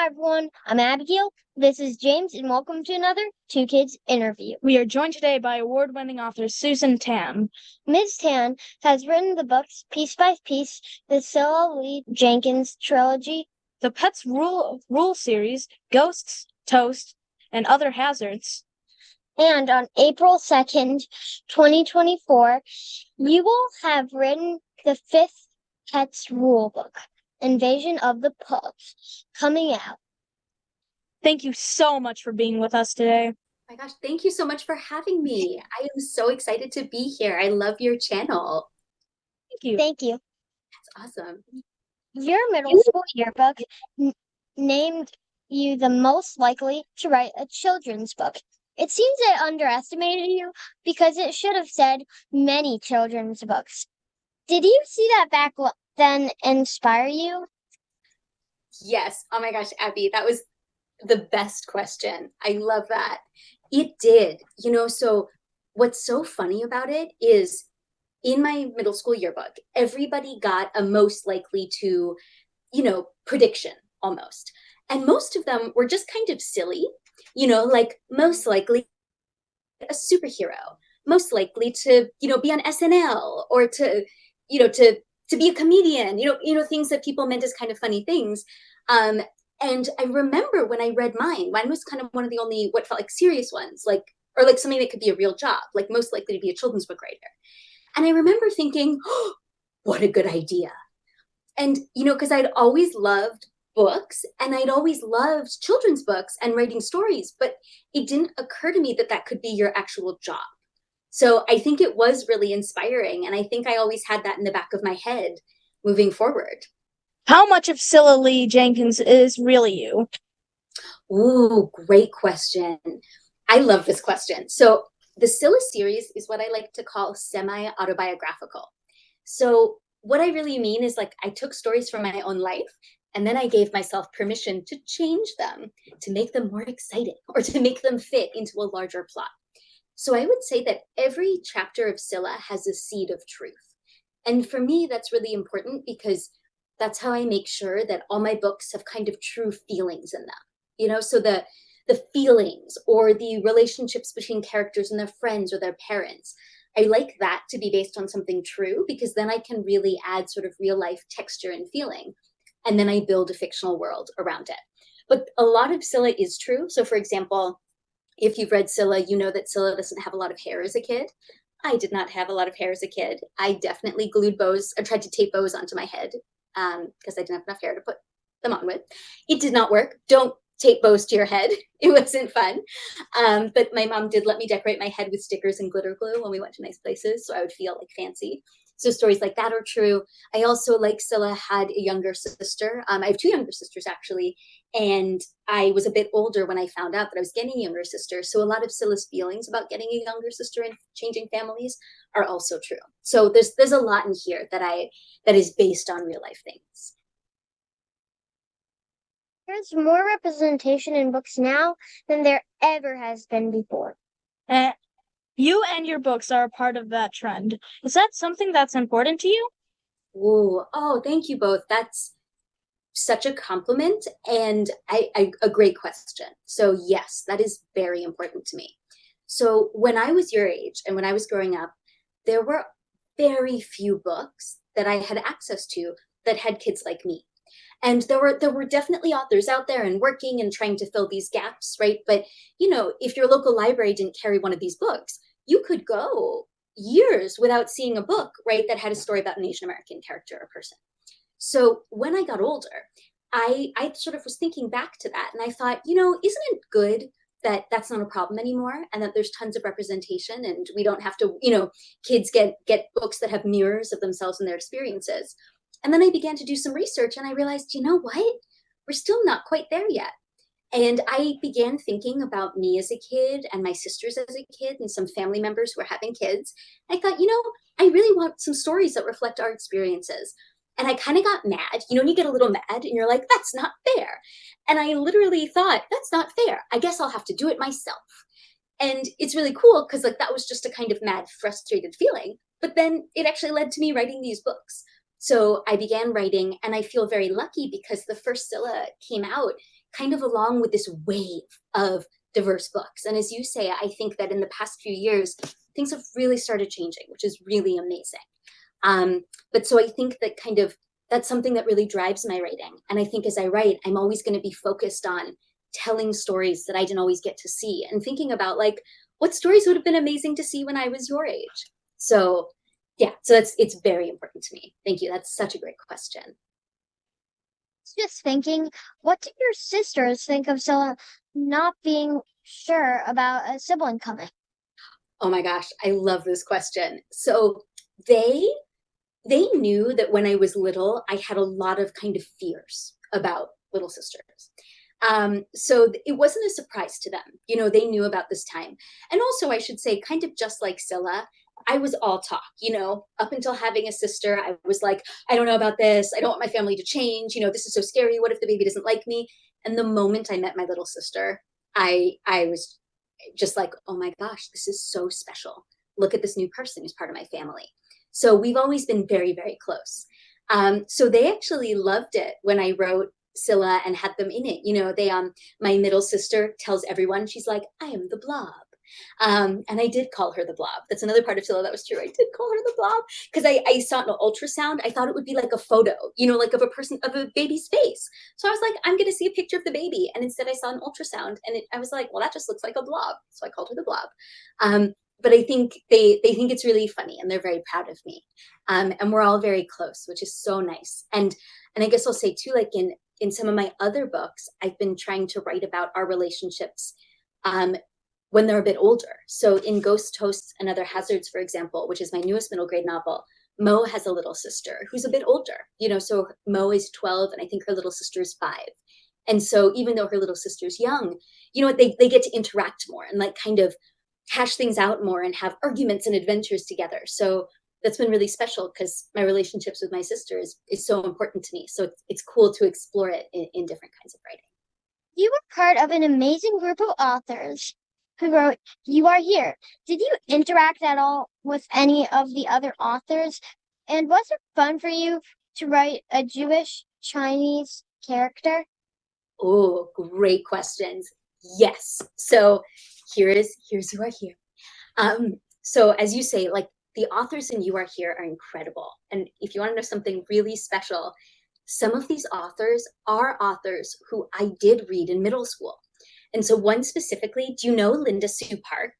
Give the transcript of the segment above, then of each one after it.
Hi everyone, I'm Abigail. This is James, and welcome to another Two Kids interview. We are joined today by award-winning author Susan Tam. Ms. Tan has written the books Piece by Piece, the Sila LeeJenkins trilogy, The Pets Rule series, Ghosts, Toast, and Other Hazards. and on April 2nd, 2024, you will have written the fifth Pets Rule book, Invasion of the Pugs, coming out. Thank you so much for being with us today. My gosh, thank you so much for having me. I am so excited to be here. I love your channel. Thank you. Thank you. That's awesome. Your middle school yearbook named you the most likely to write a children's book. It seems it underestimated you because it should have said many children's books. Did you see that back then inspire you? Yes. Oh my gosh, Abby, that was the best question. I love that. It did. So what's so funny about it is in my middle school yearbook, everybody got a most likely to, prediction almost. And most of them were just kind of silly, like most likely a superhero, most likely to, be on SNL or to, to be a comedian, things that people meant as kind of funny things. And I remember when I read mine was kind of one of the only what felt like serious ones, or like something that could be a real job, like most likely to be a children's book writer. And I remember thinking, oh, what a good idea. And, because I'd always loved books and I'd always loved children's books and writing stories, but it didn't occur to me that that could be your actual job. So I think it was really inspiring. And I think I always had that in the back of my head moving forward. How much of Cilla LeeJenkins is really you? Ooh, great question. I love this question. So the Cilla series is what I like to call semi-autobiographical. So what I really mean is like I took stories from my own life and then I gave myself permission to change them, to make them more exciting or to make them fit into a larger plot. So I would say that every chapter of Cilla has a seed of truth. And for me, that's really important because that's how I make sure that all my books have kind of true feelings in them. So the feelings or the relationships between characters and their friends or their parents, I like that to be based on something true because then I can really add sort of real life texture and feeling. And then I build a fictional world around it. But a lot of Cilla is true. So for example, if you've read Cilla, you know that Cilla doesn't have a lot of hair as a kid. I did not have a lot of hair as a kid. I definitely glued bows or tried to tape bows onto my head because I didn't have enough hair to put them on with. It did not work. Don't tape bows to your head. It wasn't fun. But my mom did let me decorate my head with stickers and glitter glue when we went to nice places, so I would feel like fancy. So stories like that are true. I also, like Cilla, had a younger sister. I have two younger sisters, actually. And I was a bit older when I found out that I was getting a younger sister. So a lot of Cilla's feelings about getting a younger sister and changing families are also true. So there's a lot in here that is based on real life things. There's more representation in books now than there ever has been before. You and your books are a part of that trend. Is that something that's important to you? Ooh, oh, thank you both. That's such a compliment and a great question. So yes, that is very important to me. So when I was your age and when I was growing up, there were very few books that I had access to that had kids like me. And there were definitely authors out there and working and trying to fill these gaps, right? But if your local library didn't carry one of these books, you could go years without seeing a book, right, that had a story about an Asian American character or person. So when I got older, I sort of was thinking back to that and I thought, isn't it good that that's not a problem anymore and that there's tons of representation and we don't have to, kids get books that have mirrors of themselves and their experiences. And then I began to do some research and I realized, you know what? We're still not quite there yet. And I began thinking about me as a kid and my sisters as a kid and some family members who are having kids. I thought, I really want some stories that reflect our experiences. And I kind of got mad, and you get a little mad and you're like, that's not fair. And I literally thought, that's not fair. I guess I'll have to do it myself. And it's really cool because like that was just a kind of mad, frustrated feeling. But then it actually led to me writing these books. So I began writing and I feel very lucky because the first Cilla came out kind of along with this wave of diverse books. And as you say, I think that in the past few years, things have really started changing, which is really amazing. But so I think that kind of that's something that really drives my writing. And I think as I write, I'm always going to be focused on telling stories that I didn't always get to see and thinking about like what stories would have been amazing to see when I was your age. So yeah, so it's very important to me. Thank you. That's such a great question. Just thinking, what do your sisters think of Scylla not being sure about a sibling coming? Oh my gosh, I love this question. So they they knew that when I was little, I had a lot of kind of fears about little sisters. So it wasn't a surprise to them. You know, they knew about this time. And also, I should say, kind of just like Cilla, I was all talk, you know, up until having a sister, I was like, I don't know about this. I don't want my family to change. You know, this is so scary. What if the baby doesn't like me? And the moment I met my little sister, I was just like, oh my gosh, this is so special. Look at this new person who's part of my family. So we've always been very, very close. So they actually loved it when I wrote Cilla and had them in it. You know, they my middle sister tells everyone, she's like, I am the blob. And I did call her the blob. That's another part of Cilla that was true. I did call her the blob because I saw an ultrasound. I thought it would be like a photo, you know, like of a person, of a baby's face. So I was like, I'm going to see a picture of the baby. And instead I saw an ultrasound and I was like, well, that just looks like a blob. So I called her the blob. But I think they think it's really funny and they're very proud of me. And we're all very close, which is so nice. And I guess I'll say too, like in some of my other books, I've been trying to write about our relationships when they're a bit older. So in Ghost Toasts and Other Hazards, for example, which is my newest middle grade novel, Mo has a little sister who's a bit older. You know, so Mo is 12 and I think her little sister is 5. And so even though her little sister's young, you know what, they get to interact more and like kind of hash things out more and have arguments and adventures together. So that's been really special because my relationships with my sister is so important to me. So it's cool to explore it in different kinds of writing. You were part of an amazing group of authors who wrote You Are Here. Did you interact at all with any of the other authors? And was it fun for you to write a Jewish Chinese character? Oh, great questions. Yes. So here's You Are Here. So as you say, like the authors in You Are Here are incredible. And if you want to know something really special, some of these authors are authors who I did read in middle school. And so one specifically, do you know Linda Sue Park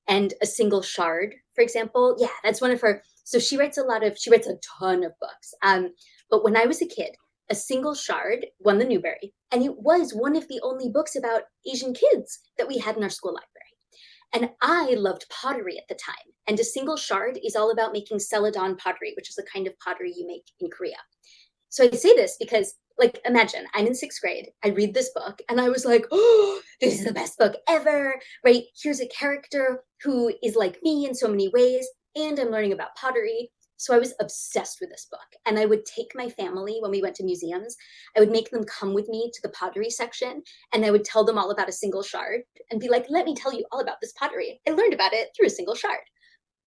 and A Single Shard, for example? Yeah, that's one of her. So she writes a ton of books. But when I was a kid, A Single Shard won the Newbery. And it was one of the only books about Asian kids that we had in our school library. And I loved pottery at the time. And A Single Shard is all about making celadon pottery, which is a kind of pottery you make in Korea. So I say this because, like, imagine I'm in 6th grade. I read this book and I was like, oh, this is the best book ever, right? Here's a character who is like me in so many ways. And I'm learning about pottery. So I was obsessed with this book. And I would take my family when we went to museums. I would make them come with me to the pottery section. And I would tell them all about A Single Shard and be like, let me tell you all about this pottery. I learned about it through A Single Shard.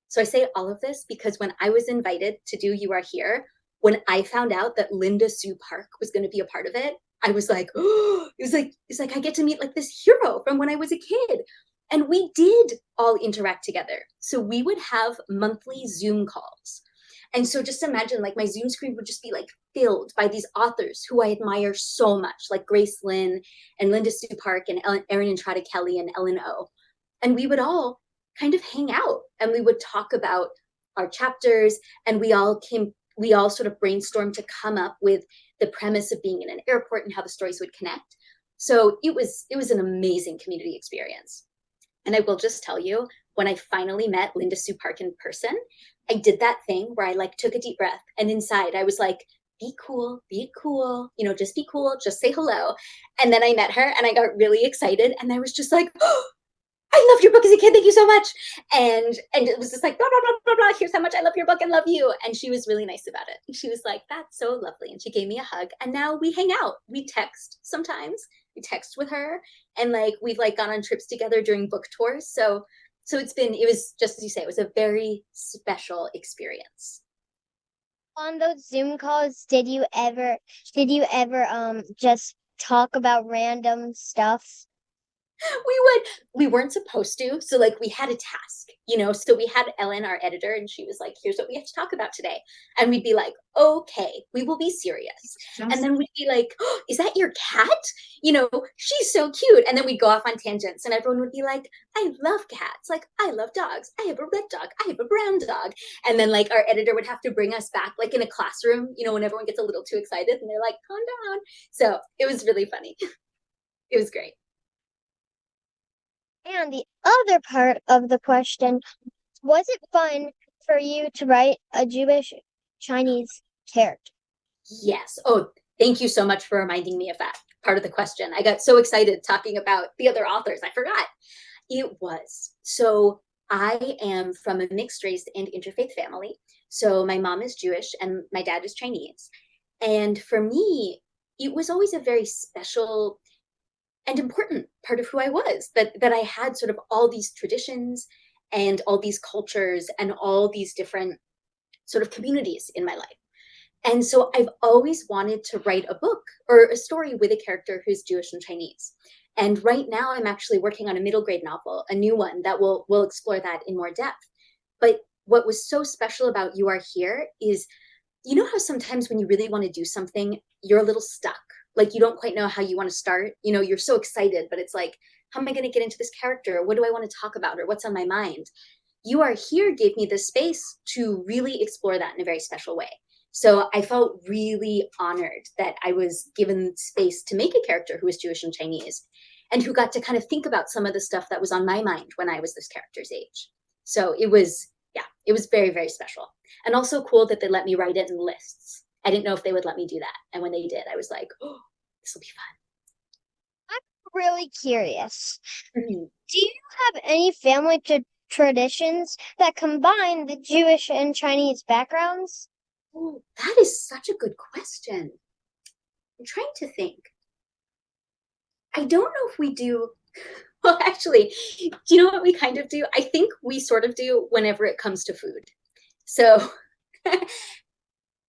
So I say all of this because when I was invited to do You Are Here, when I found out that Linda Sue Park was going to be a part of it, I was like, oh, it's like I get to meet like this hero from when I was a kid. And we did all interact together. So we would have monthly Zoom calls. And so just imagine like my Zoom screen would just be like filled by these authors who I admire so much, like Grace Lynn and Linda Sue Park and Erin Entrada Kelly and Ellen O. And we would all kind of hang out and we would talk about our chapters and we all sort of brainstormed to come up with the premise of being in an airport and how the stories would connect. So it was an amazing community experience. And I will just tell you, when I finally met Linda Sue Park in person, I did that thing where I like took a deep breath and inside I was like, be cool, you know, just be cool, just say hello. And then I met her and I got really excited and I was just like, oh, I loved your book as a kid. Thank you so much. And it was just like, blah, blah, blah, blah, blah. Here's how much I love your book and love you. And she was really nice about it. She was like, that's so lovely. And she gave me a hug. And now we hang out. We text sometimes. We text with her. And like, we've like gone on trips together during book tours. So it was just as you say, it was a very special experience. On those Zoom calls, did you ever just talk about random stuff? We weren't supposed to. So like we had a task, so we had Ellen, our editor, and she was like, here's what we have to talk about today. And we'd be like, okay, we will be serious. And then we'd be like, oh, is that your cat? She's so cute. And then we'd go off on tangents and everyone would be like, I love cats. Like, I love dogs. I have a red dog. I have a brown dog. And then like our editor would have to bring us back like in a classroom, when everyone gets a little too excited and they're like, calm down. So it was really funny. It was great. And the other part of the question, was it fun for you to write a Jewish Chinese character? Yes. Oh, thank you so much for reminding me of that part of the question. I got so excited talking about the other authors. I forgot. It was. So I am from a mixed race and interfaith family. So my mom is Jewish and my dad is Chinese. And for me, it was always a very special and important part of who I was, that I had sort of all these traditions and all these cultures and all these different sort of communities in my life. And so I've always wanted to write a book or a story with a character who's Jewish and Chinese. And right now I'm actually working on a middle grade novel, a new one that will explore that in more depth. But what was so special about You Are Here is, how sometimes when you really want to do something, you're a little stuck. Like you don't quite know how you want to start. You're so excited, but it's like, how am I going to get into this character? What do I want to talk about? Or what's on my mind? You Are Here gave me the space to really explore that in a very special way. So I felt really honored that I was given space to make a character who was Jewish and Chinese and who got to kind of think about some of the stuff that was on my mind when I was this character's age. So it was very, very special. And also cool that they let me write it in lists. I didn't know if they would let me do that. And when they did, I was like, oh, this will be I'm really curious. fun. Do you have any family traditions that combine the Jewish and Chinese backgrounds? Oh, that is such a good question. I'm trying to think. I don't know if we do. Well, actually, do you know what we kind of do? I think we sort of do whenever it comes to food. So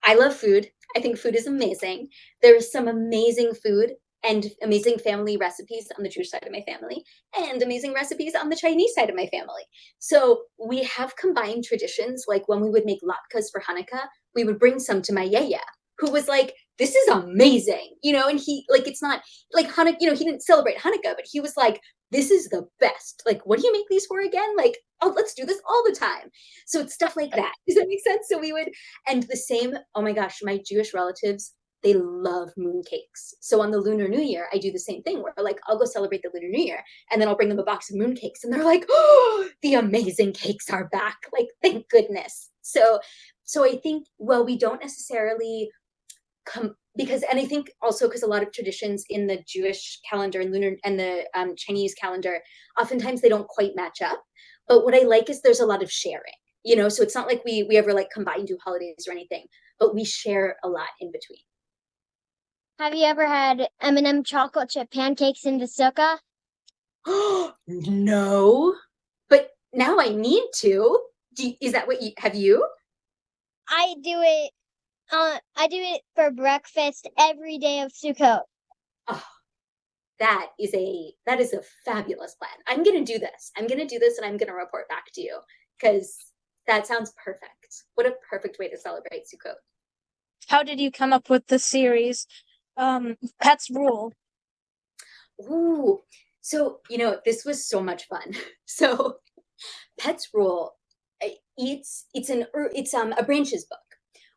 I love food. I think food is amazing. There's some amazing food and amazing family recipes on the Jewish side of my family and amazing recipes on the Chinese side of my family. So we have combined traditions. Like when we would make latkes for Hanukkah, we would bring some to my yaya, who was like, this is amazing, and he, like, it's not like Hanukkah, he didn't celebrate Hanukkah, but he was like, this is the best. Like, what do you make these for again? Like, oh, let's do this all the time. So it's stuff like that. Does that make sense? So we would, and the same, oh my gosh, my Jewish relatives, they love mooncakes. So on the Lunar New Year, I do the same thing where like, I'll go celebrate the Lunar New Year and then I'll bring them a box of mooncakes and they're like, oh, the amazing cakes are back. Like, thank goodness. So I think, well, we don't necessarily and I think also because a lot of traditions in the Jewish calendar and the Chinese calendar, oftentimes they don't quite match up. But what I like is there's a lot of sharing, so it's not like we ever like combine do holidays or anything, but we share a lot in between. Have you ever had M&M chocolate chip pancakes in the sukkah? No, but now I need to. Is that what have you? I do it for breakfast every day of Sukkot. Oh, that is a fabulous plan. I'm going to do this. And I'm going to report back to you because that sounds perfect. What a perfect way to celebrate Sukkot. How did you come up with the series, Pets Rule? Ooh, so, this was so much fun. So Pets Rule, it's a branches book,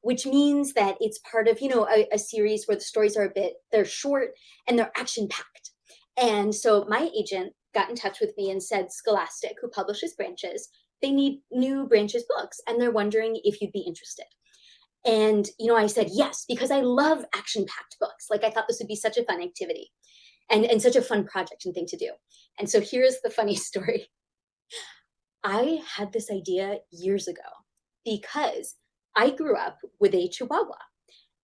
which means that it's part of, a series where the stories are they're short and they're action packed. And so my agent got in touch with me and said, Scholastic, who publishes Branches, they need new Branches books and they're wondering if you'd be interested. And, I said, yes, because I love action packed books. Like I thought this would be such a fun activity and such a fun project and thing to do. And so here's the funny story. I had this idea years ago because I grew up with a Chihuahua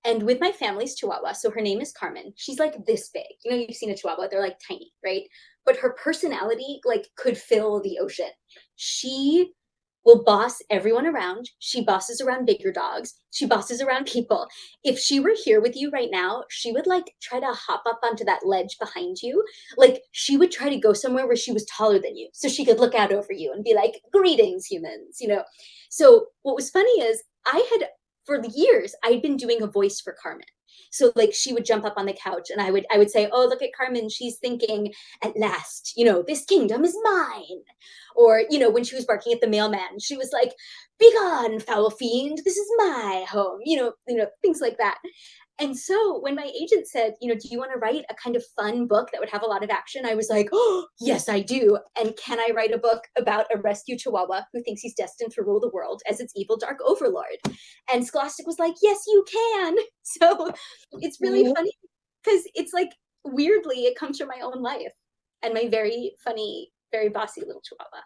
and with my family's Chihuahua. So her name is Carmen. She's like this big. You've seen a Chihuahua. They're like tiny, right? But her personality like could fill the ocean. She will boss everyone around. She bosses around bigger dogs. She bosses around people. If she were here with you right now, she would like try to hop up onto that ledge behind you. Like she would try to go somewhere where she was taller than you so she could look out over you and be like, greetings, humans, you know? So what was funny is for years, I'd been doing a voice for Carmen. So like she would jump up on the couch and I would say, oh, look at Carmen. She's thinking, at last, you know, this kingdom is mine. Or, you know, when she was barking at the mailman, she was like, begone, foul fiend, this is my home, things like that. And so when my agent said, you know, do you want to write a kind of fun book that would have a lot of action? I was like, oh, yes, I do. And can I write a book about a rescue chihuahua who thinks he's destined to rule the world as its evil dark overlord? And Scholastic was like, yes, you can. So it's really funny because it's like, weirdly, it comes from my own life and my very funny, very bossy little chihuahua.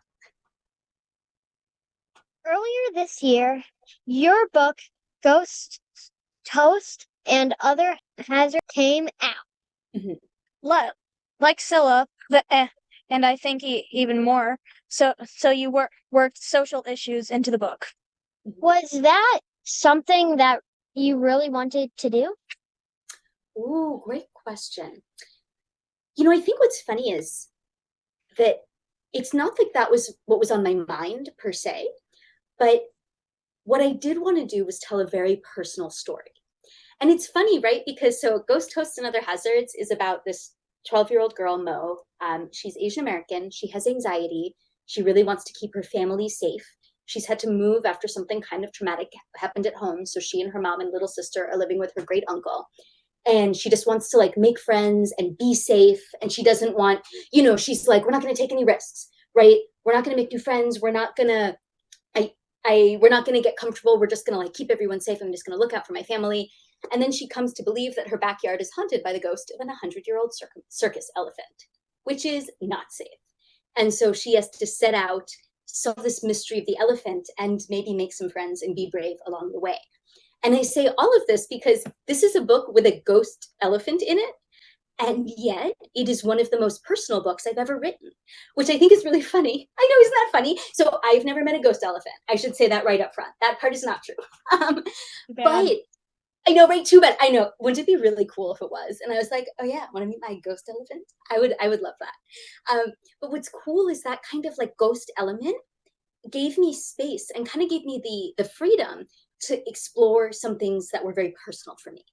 Earlier this year, your book, Ghost, Toast, and Other Hazard came out. Mm-hmm. Like Cilla, and I think even more. So you worked social issues into the book. Was that something that you really wanted to do? Ooh, great question. You know, I think what's funny is that it's not like that was what was on my mind per se, but what I did want to do was tell a very personal story. And it's funny, right? Because so Ghost, Toast, and Other Hazards is about this 12-year-old girl, Mo. She's Asian American. She has anxiety. She really wants to keep her family safe. She's had to move after something kind of traumatic happened at home. So she and her mom and little sister are living with her great uncle. And she just wants to like make friends and be safe. And she doesn't want, you know, she's like, we're not going to take any risks, right? We're not going to make new friends. We're not going to, we're not going to get comfortable. We're just going to like keep everyone safe. I'm just going to look out for my family. And then she comes to believe that her backyard is haunted by the ghost of an 100-year-old circus elephant, which is not safe. And so she has to set out, solve this mystery of the elephant, and maybe make some friends and be brave along the way. And I say all of this because this is a book with a ghost elephant in it. And yet it is one of the most personal books I've ever written, which I think is really funny. I know, isn't that funny? So I've never met a ghost elephant. I should say that right up front. That part is not true. But I know, right? Too bad. I know. Wouldn't it be really cool if it was? And I was like, oh yeah, want to meet my ghost elephant? I would love that. But what's cool is that kind of like ghost element gave me space and kind of gave me the freedom to explore some things that were very personal for me.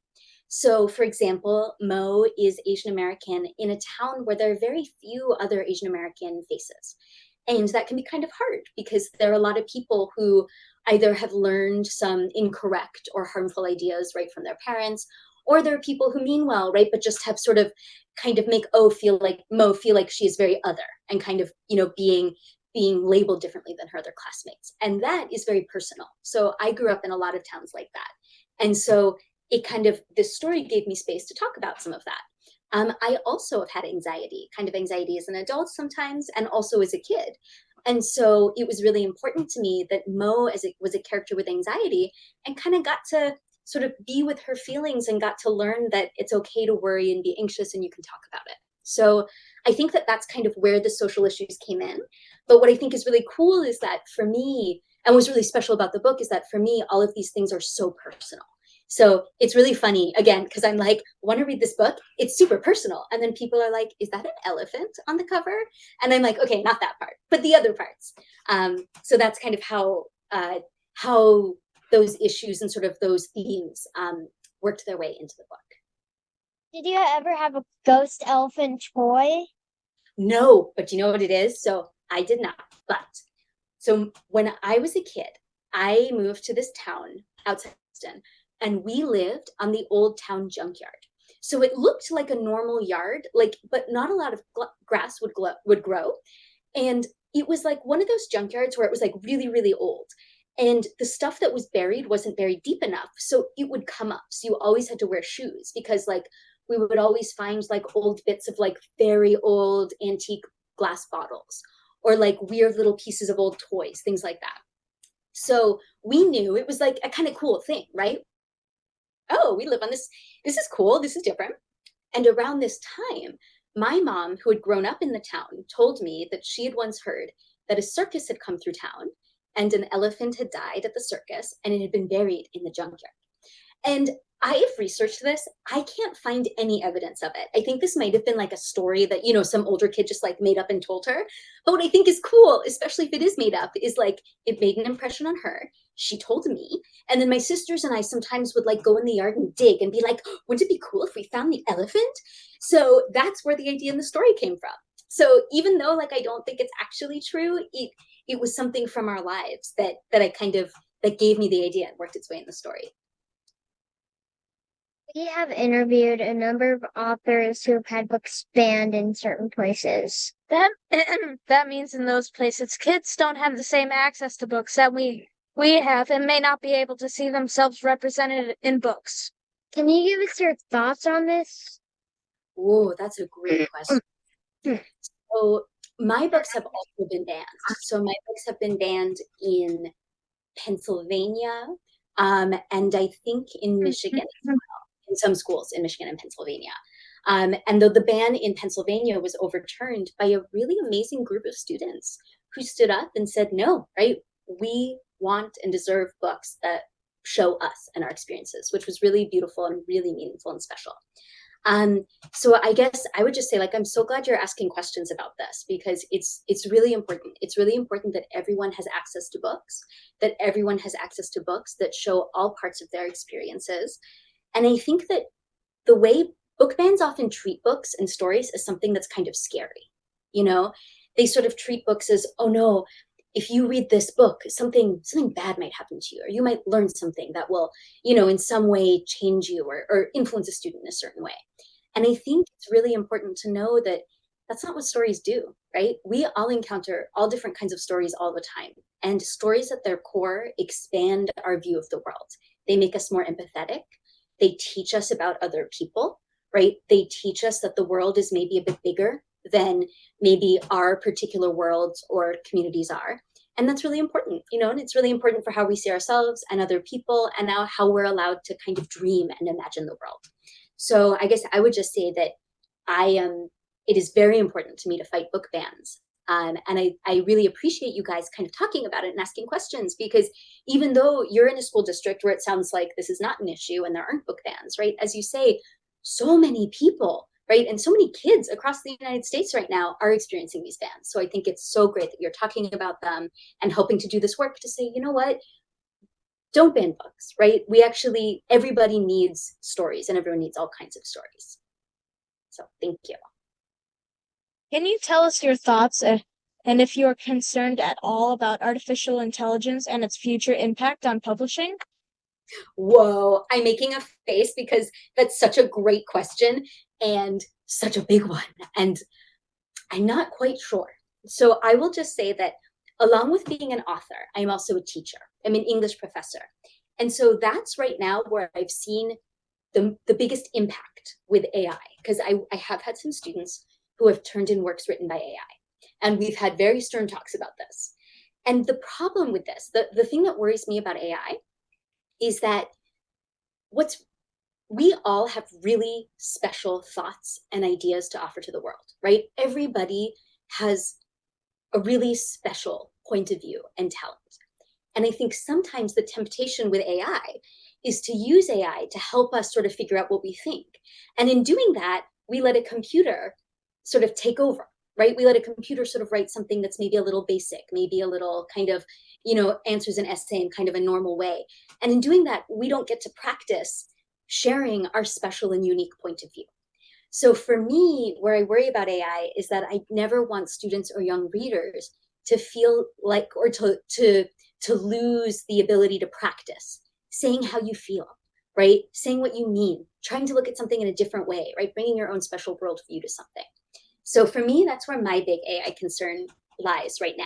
So, for example, Mo is Asian American in a town where there are very few other Asian American faces. And that can be kind of hard because there are a lot of people who either have learned some incorrect or harmful ideas right from their parents, or there are people who mean well, right, but just have sort of kind of make Mo feel like she is very other and kind of, you know, being labeled differently than her other classmates. And that is very personal. So I grew up in a lot of towns like that. And so this story gave me space to talk about some of that. I also have had anxiety as an adult sometimes, and also as a kid. And so it was really important to me that Mo was a character with anxiety and kind of got to sort of be with her feelings and got to learn that it's okay to worry and be anxious and you can talk about it. So I think that that's kind of where the social issues came in. But what I think is really cool is that for me, and what's really special about the book is that for me, all of these things are so personal. So it's really funny, again, because I'm like, want to read this book? It's super personal. And then people are like, is that an elephant on the cover? And I'm like, okay, not that part, but the other parts. So that's kind of how those issues and sort of those themes worked their way into the book. Did you ever have a ghost elephant toy? No, but you know what it is? So I did not. But so when I was a kid, I moved to this town outside Boston, and we lived on the old town junkyard. So it looked like a normal yard, but not a lot of grass would grow. And it was like one of those junkyards where it was like really, really old. And the stuff that was buried wasn't buried deep enough. So it would come up. So you always had to wear shoes because like we would always find like old bits of like very old antique glass bottles or like weird little pieces of old toys, things like that. So we knew it was like a kind of cool thing, right? Oh, we live on this. This is cool. This is different. And around this time, my mom, who had grown up in the town, told me that she had once heard that a circus had come through town and an elephant had died at the circus and it had been buried in the junkyard. And I have researched this. I can't find any evidence of it. I think this might have been like a story that, some older kid just like made up and told her. But what I think is cool, especially if it is made up, is like it made an impression on her. She told me. And then my sisters and I sometimes would like go in the yard and dig and be like, wouldn't it be cool if we found the elephant? So that's where the idea in the story came from. So even though like I don't think it's actually true, it was something from our lives that I kind of that gave me the idea and worked its way in the story. We have interviewed a number of authors who have had books banned in certain places. That means in those places, kids don't have the same access to books that we have and may not be able to see themselves represented in books. Can you give us your thoughts on this? Oh, that's a great question. So my books have also been banned. So my books have been banned in Pennsylvania, and I think in Michigan as well, in some schools in Michigan and Pennsylvania. And though the ban in Pennsylvania was overturned by a really amazing group of students who stood up and said, no, right? We want and deserve books that show us and our experiences, which was really beautiful and really meaningful and special. So I guess I would just say, like, I'm so glad you're asking questions about this because it's really important. It's really important that everyone has access to books, that everyone has access to books that show all parts of their experiences. And I think that the way book bans often treat books and stories as something that's kind of scary. They sort of treat books as, oh no, if you read this book, something bad might happen to you, or you might learn something that will, in some way change you or influence a student in a certain way. And I think it's really important to know that that's not what stories do, right? We all encounter all different kinds of stories all the time. And stories at their core expand our view of the world. They make us more empathetic. They teach us about other people, right? They teach us that the world is maybe a bit bigger than maybe our particular worlds or communities are. And that's really important, and it's really important for how we see ourselves and other people and now how we're allowed to kind of dream and imagine the world. So I guess I would just say that it is very important to me to fight book bans. And I really appreciate you guys kind of talking about it and asking questions, because even though you're in a school district where it sounds like this is not an issue and there aren't book bans, right? As you say, so many people, right? And so many kids across the United States right now are experiencing these bans. So I think it's so great that you're talking about them and helping to do this work to say, you know what? Don't ban books, right? Everybody needs stories and everyone needs all kinds of stories. So thank you. Can you tell us your thoughts and if you're concerned at all about artificial intelligence and its future impact on publishing? Whoa, I'm making a face because that's such a great question and such a big one. And I'm not quite sure. So I will just say that along with being an author, I'm also a teacher. I'm an English professor. And so that's right now where I've seen the biggest impact with AI, because I have had some students who have turned in works written by AI. And we've had very stern talks about this. And the problem with this, the thing that worries me about AI is that we all have really special thoughts and ideas to offer to the world, right? Everybody has a really special point of view and talent. And I think sometimes the temptation with AI is to use AI to help us sort of figure out what we think. And in doing that, we let a computer sort of take over, right? We let a computer sort of write something that's maybe a little basic, maybe a little kind of, answers an essay in kind of a normal way. And in doing that, we don't get to practice sharing our special and unique point of view. So for me, where I worry about AI is that I never want students or young readers to feel like, or to lose the ability to practice saying how you feel, right? Saying what you mean, trying to look at something in a different way, right? Bringing your own special worldview to something. So for me, that's where my big AI concern lies right now.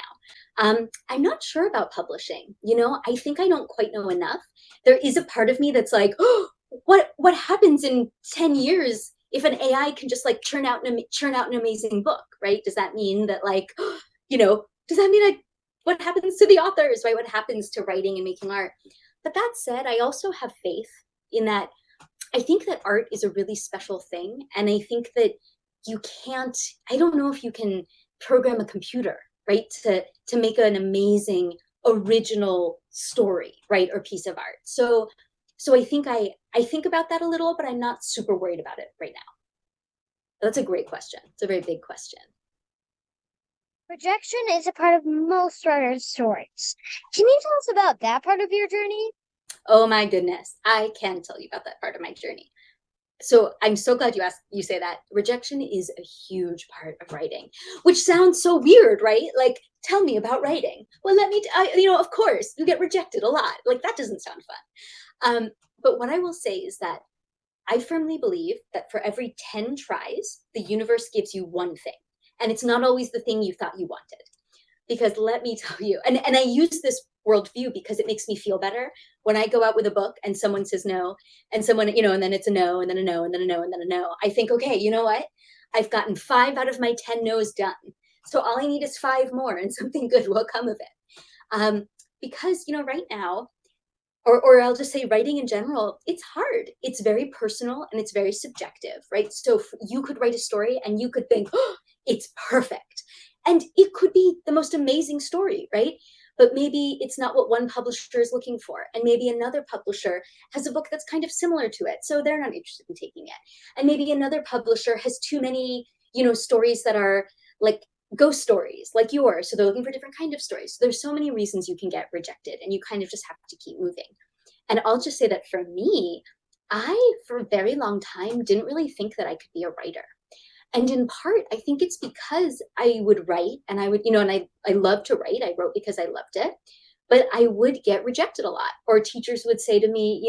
I'm not sure about publishing. I think I don't quite know enough. There is a part of me that's like, oh, what happens in 10 years if an AI can just like churn out an amazing book, right? Does that mean that does that mean what happens to the authors, right? What happens to writing and making art? But that said, I also have faith in that. I think that art is a really special thing. And I think that I don't know if you can program a computer, right, to make an amazing original story, right, or piece of art. So I think about that a little, but I'm not super worried about it right now. That's a great question. It's a very big question. Rejection is a part of most writers' stories. Can you tell us about that part of your journey? Oh my goodness, I can tell you about that part of my journey. So I'm so glad you say that. Rejection is a huge part of writing, which sounds so weird, right? Like, tell me about writing. Well, of course, you get rejected a lot. Like, that doesn't sound fun. But what I will say is that I firmly believe that for every 10 tries, the universe gives you one thing. And it's not always the thing you thought you wanted. Because let me tell you, and I use this worldview because it makes me feel better when I go out with a book and someone says no, and someone, and then it's a no, and then a no, and then a no, and then a no. I think, okay, you know what? I've gotten 5 out of my 10 no's done. So all I need is 5 more and something good will come of it. Because, right now, or I'll just say writing in general, it's hard. It's very personal and it's very subjective, right? So you could write a story and you could think, oh, it's perfect. And it could be the most amazing story, right? But maybe it's not what one publisher is looking for. And maybe another publisher has a book that's kind of similar to it. So they're not interested in taking it. And maybe another publisher has too many, stories that are like ghost stories like yours. So they're looking for different kind of stories. So there's so many reasons you can get rejected and you kind of just have to keep moving. And I'll just say that for me, I, for a very long time, didn't really think that I could be a writer. And in part, I think it's because I would write and I would, and I love to write. I wrote because I loved it, but I would get rejected a lot. Or teachers would say to me,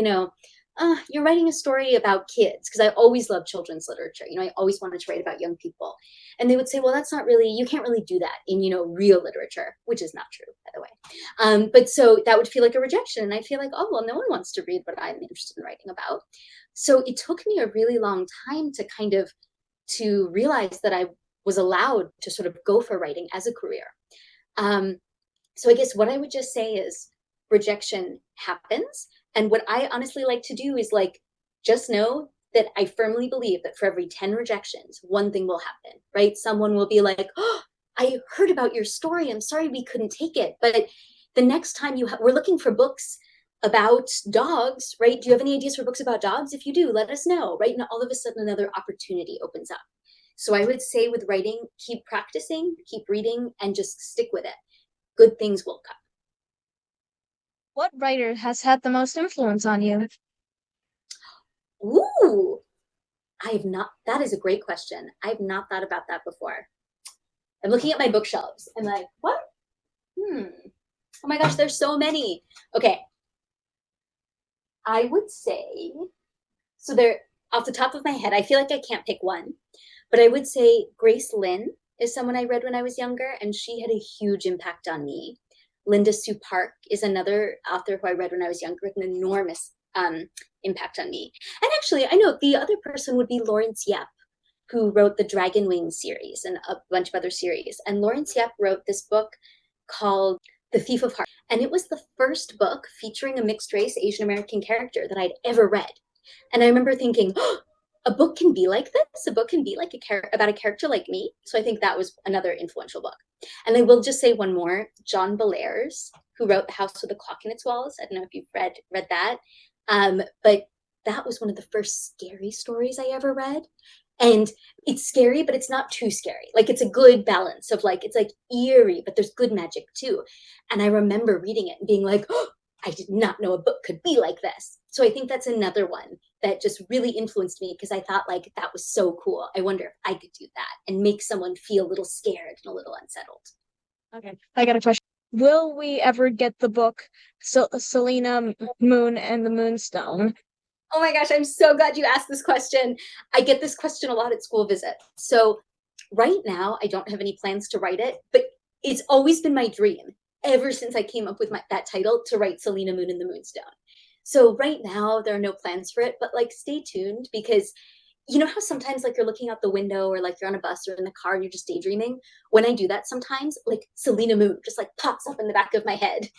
you're writing a story about kids, because I always loved children's literature. I always wanted to write about young people. And they would say, well, that's not really, you can't really do that in, real literature, which is not true, by the way. But so that would feel like a rejection. And I feel like, oh, well, no one wants to read what I'm interested in writing about. So it took me a really long time to realize that I was allowed to sort of go for writing as a career. So I guess what I would just say is rejection happens. And what I honestly like to do is just know that I firmly believe that for every 10 rejections, one thing will happen, right? Someone will be like, oh, I heard about your story. I'm sorry we couldn't take it. But the next time we're looking for books about dogs, right? Do you have any ideas for books about dogs? If you do, let us know, right? And all of a sudden another opportunity opens up. So I would say with writing, keep practicing, keep reading, and just stick with it. Good things will come. What writer has had the most influence on you? Ooh, that is a great question. I've not thought about that before. I'm looking at my bookshelves. I'm like, what? Oh my gosh, there's so many. Okay. I would say, so there, off the top of my head, I feel like I can't pick one, but I would say Grace Lin is someone I read when I was younger, and she had a huge impact on me. Linda Sue Park is another author who I read when I was younger with an enormous impact on me. And actually, I know the other person would be Lawrence Yep, who wrote the Dragon Wings series and a bunch of other series. And Lawrence Yep wrote this book called The Thief of Hearts. And it was the first book featuring a mixed race Asian American character that I'd ever read. And I remember thinking, oh, a book can be like this. A book can be like about a character like me. So I think that was another influential book. And I will just say one more, John Bellairs, who wrote The House with a Clock in Its Walls. I don't know if you've read that. But that was one of the first scary stories I ever read. And it's scary, but it's not too scary. It's a good balance of it's eerie, but there's good magic too. And I remember reading it and being like, oh, I did not know a book could be like this. So I think that's another one that just really influenced me, because I thought that was so cool. I wonder if I could do that and make someone feel a little scared and a little unsettled. Okay, I got a question. Will we ever get the book Selena Moon and the Moonstone? Oh my gosh, I'm so glad you asked this question. I get this question a lot at school visits. So right now, I don't have any plans to write it, but it's always been my dream ever since I came up with that title to write Selena Moon and the Moonstone. So right now, there are no plans for it, but stay tuned, because you know how sometimes you're looking out the window, or you're on a bus or in the car and you're just daydreaming? When I do that sometimes, Selena Moon just pops up in the back of my head.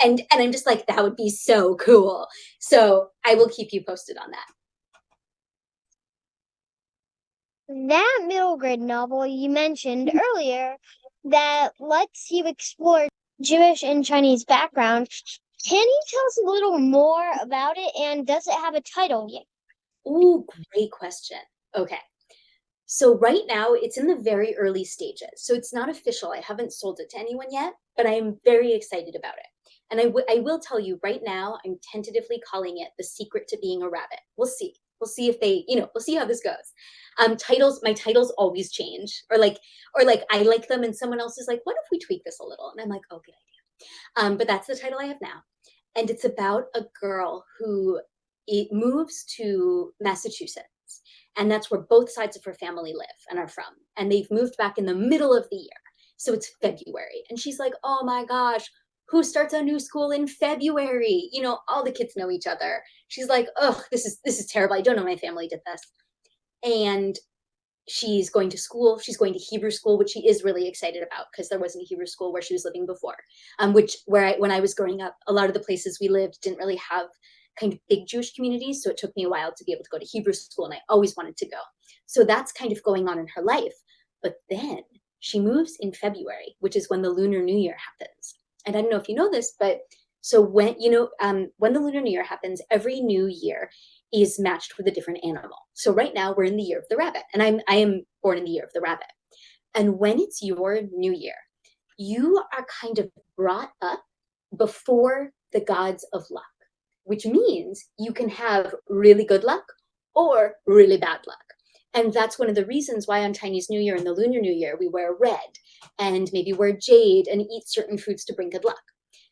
And I'm just that would be so cool. So I will keep you posted on that. That middle grade novel you mentioned earlier that lets you explore Jewish and Chinese background. Can you tell us a little more about it, and does it have a title yet? Ooh, great question. Okay. So right now it's in the very early stages. So it's not official. I haven't sold it to anyone yet, but I am very excited about it. And I will tell you right now, I'm tentatively calling it The Secret to Being a Rabbit. We'll see. We'll see if they, we'll see how this goes. My titles always change, or like I like them and someone else is like, what if we tweak this a little? And I'm like, oh, good idea. But that's the title I have now. And it's about a girl who it moves to Massachusetts. And that's where both sides of her family live and are from. And they've moved back in the middle of the year. So it's February. And she's like, oh my gosh, who starts a new school in February? All the kids know each other. She's like, oh, this is terrible. I don't know my family did this. And she's going to school. She's going to Hebrew school, which she is really excited about because there wasn't a Hebrew school where she was living before. When I was growing up, a lot of the places we lived didn't really have kind of big Jewish communities. So it took me a while to be able to go to Hebrew school, and I always wanted to go. So that's kind of going on in her life. But then she moves in February, which is when the Lunar New Year happens. And I don't know if you know this, but so when the Lunar New Year happens, every new year is matched with a different animal. So right now we're in the year of the rabbit, and I am born in the year of the rabbit. And when it's your new year, you are kind of brought up before the gods of luck, which means you can have really good luck or really bad luck. And that's one of the reasons why on Chinese New Year and the Lunar New Year, we wear red and maybe wear jade and eat certain foods to bring good luck.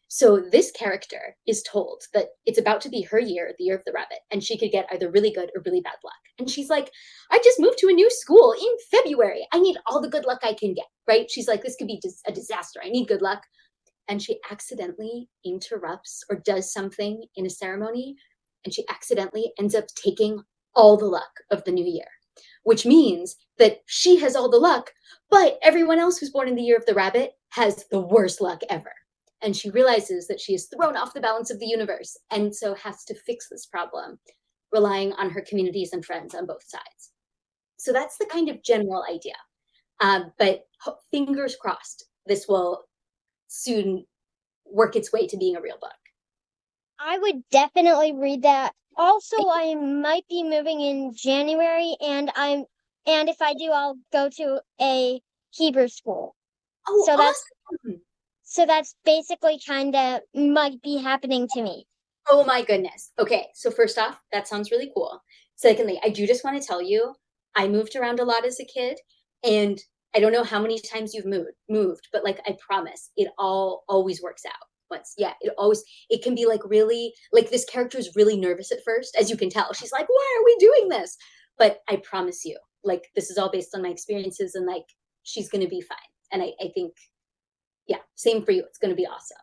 So this character is told that it's about to be her year, the year of the rabbit, and she could get either really good or really bad luck. And she's like, I just moved to a new school in February. I need all the good luck I can get, right? She's like, this could be a disaster. I need good luck. And she accidentally interrupts or does something in a ceremony, and she accidentally ends up taking all the luck of the new year, which means that she has all the luck, but everyone else who's born in the year of the rabbit has the worst luck ever. And she realizes that she is thrown off the balance of the universe, and so has to fix this problem, relying on her communities and friends on both sides. So that's the kind of general idea. But fingers crossed, this will soon work its way to being a real book. I would definitely read that. Also, I might be moving in January, and if I do, I'll go to a Hebrew school. Oh, So awesome. So that's basically kind of might be happening to me. Oh my goodness. Okay, so first off, that sounds really cool. Secondly, I do just want to tell you, I moved around a lot as a kid, and I don't know how many times you've moved, but like I promise, it always works out. Once, yeah, it can be like really like this character is really nervous at first, as you can tell. She's like, why are we doing this? But I promise you, like this is all based on my experiences, and like she's gonna be fine. And I think, yeah, same for you. It's gonna be awesome.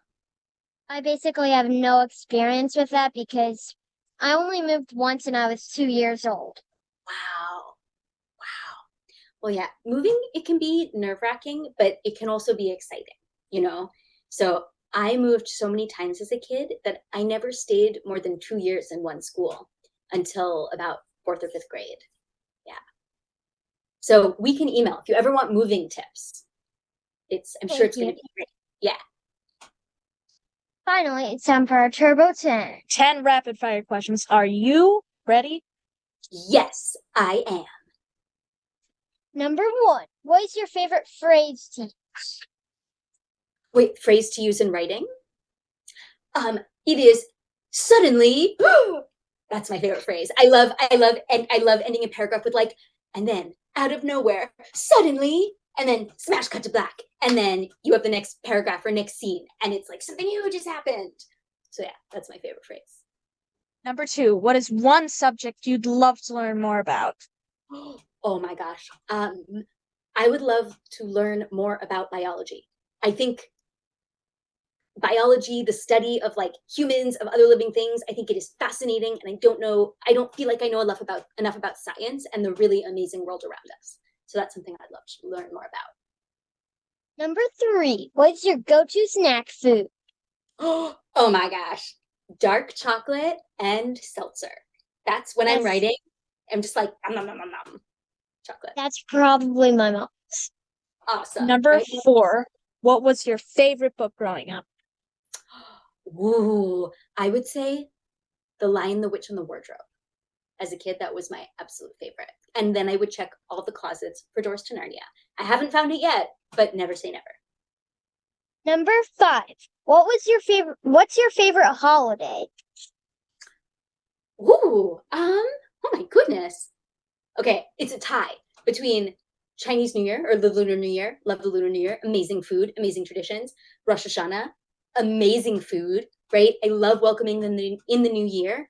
I basically have no experience with that because I only moved once and I was 2 years old. Wow. Wow. Well, yeah, moving, it can be nerve-wracking, but it can also be exciting. So I moved so many times as a kid that I never stayed more than 2 years in one school until about fourth or fifth grade. Yeah. So we can email if you ever want moving tips. I'm sure it's going to be great. Yeah. Finally, it's time for our Turbo 10. 10 rapid fire questions. Are you ready? Yes, I am. Number 1, what is your favorite phrase to use? Wait, phrase to use in writing? It is suddenly. That's my favorite phrase. I love ending a paragraph with like, and then out of nowhere, suddenly, and then smash cut to black, and then you have the next paragraph or next scene, and it's like something huge has happened. So yeah, that's my favorite phrase. Number 2, what is one subject you'd love to learn more about? Oh my gosh. I would love to learn more about biology. I think biology, the study of like humans, of other living things, I think it is fascinating, and I don't feel like I know enough about science and the really amazing world around us. So that's something I'd love to learn more about. Number 3, what's your go-to snack food? Oh my gosh. Dark chocolate and seltzer. That's when I'm writing. I'm just like, nom, nom, nom, nom. Chocolate. That's probably my mom's. Awesome. Number 4, What was your favorite book growing up? Ooh, I would say The Lion, the Witch, and the Wardrobe. As a kid, that was my absolute favorite. And then I would check all the closets for Doors to Narnia. I haven't found it yet, but never say never. Number 5. What's your favorite holiday? Ooh, oh my goodness. Okay, it's a tie between Chinese New Year or the Lunar New Year. Love the Lunar New Year. Amazing food, amazing traditions. Rosh Hashanah, amazing food, right? I love welcoming them in the new year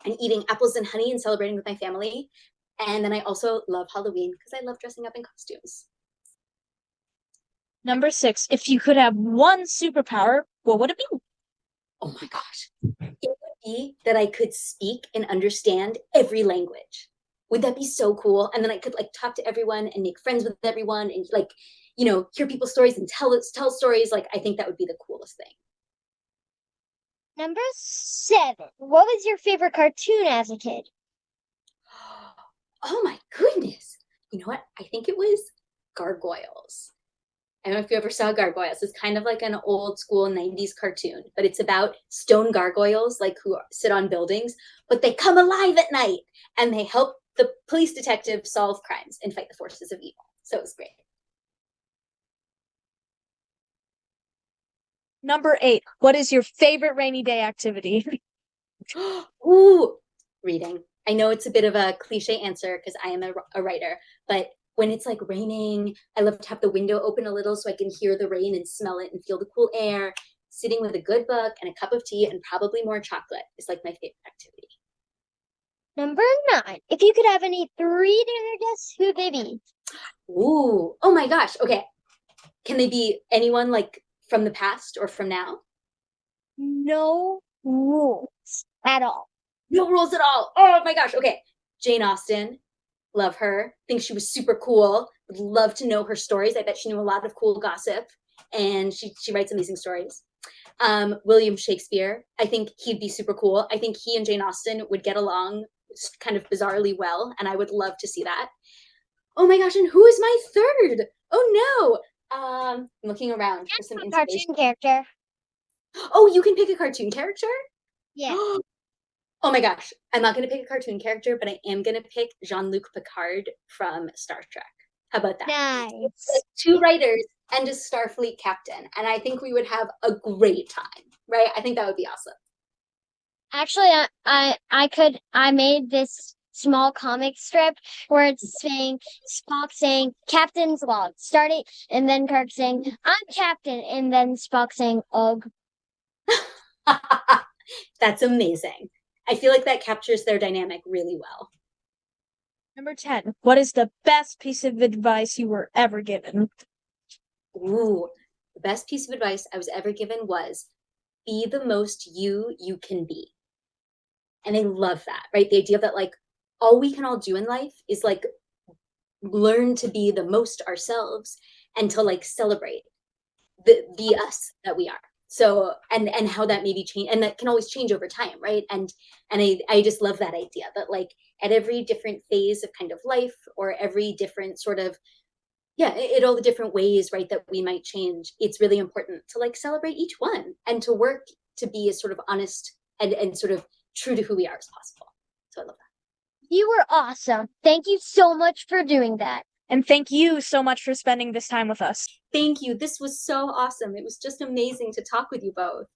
and eating apples and honey and celebrating with my family. And then I also love Halloween because I love dressing up in costumes. Number 6, if you could have one superpower, what would it be? Oh my gosh. It would be that I could speak and understand every language. Would that be so cool? And then I could like talk to everyone and make friends with everyone and like, hear people's stories and tell stories. Like, I think that would be the coolest thing. Number 7. What was your favorite cartoon as a kid? Oh my goodness. You know what? I think it was Gargoyles. I don't know if you ever saw Gargoyles. It's kind of like an old school 90s cartoon, but it's about stone gargoyles, like who sit on buildings, but they come alive at night and they help the police detective solve crimes and fight the forces of evil. So it was great. Number 8, what is your favorite rainy day activity? Ooh, reading. I know it's a bit of a cliche answer because I am a writer, but when it's like raining, I love to have the window open a little so I can hear the rain and smell it and feel the cool air. Sitting with a good book and a cup of tea and probably more chocolate is like my favorite activity. Number 9. If you could have any 3 dinner guests, who'd they be? Ooh, oh my gosh. Okay. Can they be anyone like from the past or from now? No rules at all. No rules at all. Oh my gosh. Okay. Jane Austen. Love her. Think she was super cool. Would love to know her stories. I bet she knew a lot of cool gossip and she writes amazing stories. William Shakespeare. I think he'd be super cool. I think he and Jane Austen would get along kind of bizarrely well, and I would love to see that. Oh my gosh, and who is my third? Oh no. I'm looking around for some inspiration. Cartoon character. Oh, you can pick a cartoon character? Yeah. Oh my gosh, I'm not going to pick a cartoon character, but I am going to pick Jean-Luc Picard from Star Trek. How about that? Nice. 2 writers and a Starfleet captain, and I think we would have a great time, right? I think that would be awesome. Actually, I made this small comic strip where it's saying Spock saying Captain's log, starting, and then Kirk saying I'm Captain, and then Spock saying ugh. That's amazing. I feel like that captures their dynamic really well. Number 10, what is the best piece of advice you were ever given? Ooh, the best piece of advice I was ever given was be the most you can be. And I love that, right? The idea that like all we can all do in life is like learn to be the most ourselves and to like celebrate the us that we are. So and how that maybe change, and that can always change over time, right? And I just love that idea that like at every different phase of kind of life or every different sort of all the different ways, right, that we might change, it's really important to like celebrate each one and to work to be as sort of honest and sort of true to who we are as possible. So I love that. You were awesome. Thank you so much for doing that. And thank you so much for spending this time with us. Thank you. This was so awesome. It was just amazing to talk with you both.